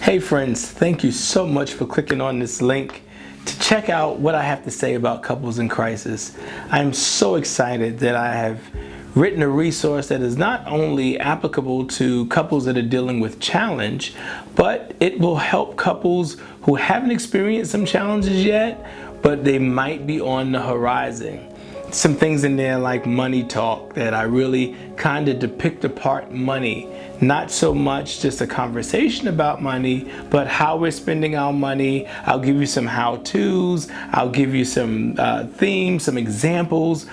Hey friends, thank you so much for clicking on this link to check out what I have to say about couples in crisis. I'm so excited that I have written a resource that is not only applicable to couples that are dealing with challenge, but it will help couples who haven't experienced some challenges yet, but they might be on the horizon. Some things in there like money talk that I really kind of depict apart money. Not so much just a conversation about money, but how we're spending our money. I'll give you some how-tos. I'll give you some themes, some examples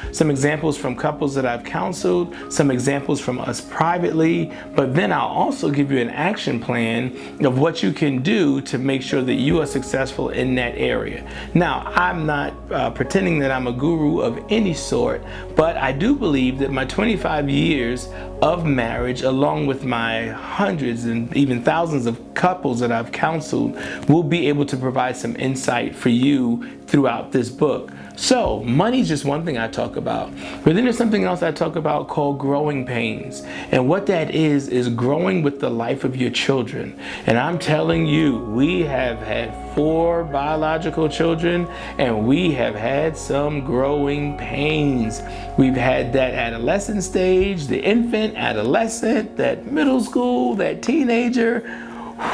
from couples that I've counseled, some examples from us privately, but then I'll also give you an action plan of what you can do to make sure that you are successful in that area. Now, I'm not pretending that I'm a guru of any sort, but I do believe that my 25 years of marriage, along with my hundreds and even thousands of couples that I've counseled, will be able to provide some insight for you throughout this book. So money is just one thing I talk about, but then there's something else I talk about called growing pains. And what that is growing with the life of your children. And I'm telling you, we have had 4 biological children and we have had some growing pains. We've had that adolescent stage, the infant, adolescent, that middle school, that teenager.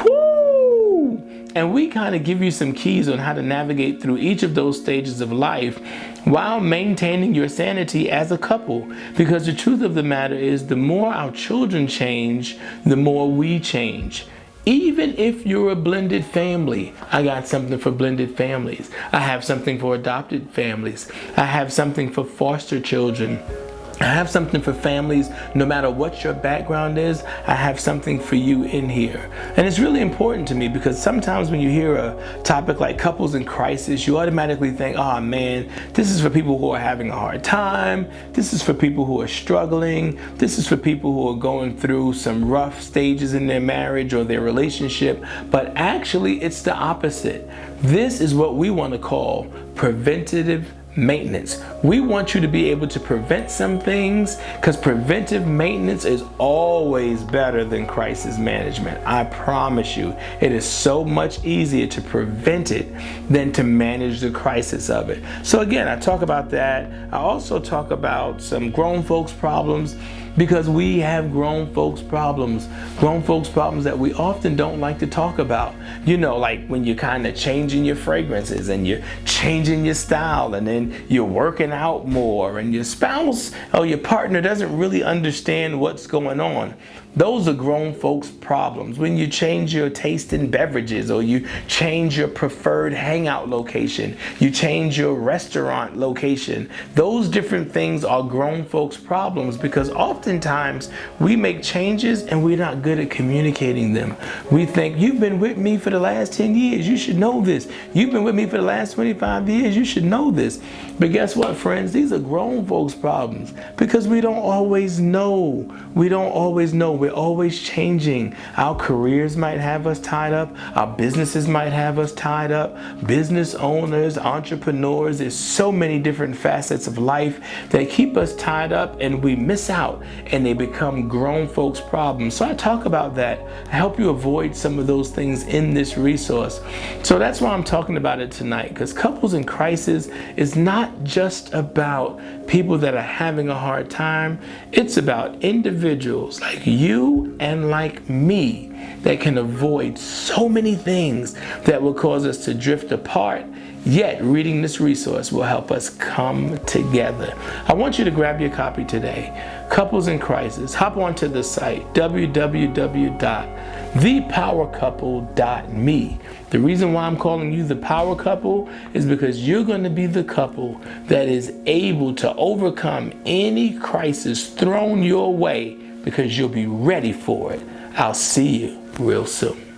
Whoo! And we kind of give you some keys on how to navigate through each of those stages of life while maintaining your sanity as a couple. Because the truth of the matter is, the more our children change, the more we change. Even if you're a blended family, I got something for blended families. I have something for adopted families. I have something for foster children. I have something for families, no matter what your background is. I have something for you in here. And it's really important to me because sometimes when you hear a topic like couples in crisis, you automatically think, oh man, this is for people who are having a hard time. This is for people who are struggling. This is for people who are going through some rough stages in their marriage or their relationship. But actually, it's the opposite. This is what we want to call preventative maintenance. We want you to be able to prevent some things, because preventive maintenance is always better than crisis management. I promise you, it is so much easier to prevent it than to manage the crisis of it. So again, I talk about that. I also talk about some grown folks problems, because we have grown folks problems that we often don't like to talk about. You know, like when you're kind of changing your fragrances and you're changing your style, and then you're working out more, and your spouse or your partner doesn't really understand what's going on. Those are grown folks problems. When you change your taste in beverages, or you change your preferred hangout location, you change your restaurant location, those different things are grown folks problems, because oftentimes we make changes and we're not good at communicating them. We think, you've been with me for the last 10 years, you should know this. You've been with me for the last 25 years, you should know this. But guess what, friends? These are grown folks problems, because we don't always know. We're always changing. Our careers might have us tied up. Our businesses might have us tied up. Business owners, entrepreneurs, there's so many different facets of life that keep us tied up, and we miss out, and they become grown folks problems. So I talk about that. I help you avoid some of those things in this resource. So that's why I'm talking about it tonight, because couples in crisis is not just about people that are having a hard time. It's about individuals like you and like me that can avoid so many things that will cause us to drift apart. Yet reading this resource will help us come together. I want you to grab your copy today. Couples in Crisis. Hop onto the site www.thepowercouple.me. The reason why I'm calling you the power couple is because you're going to be the couple that is able to overcome any crisis thrown your way, because you'll be ready for it. I'll see you real soon.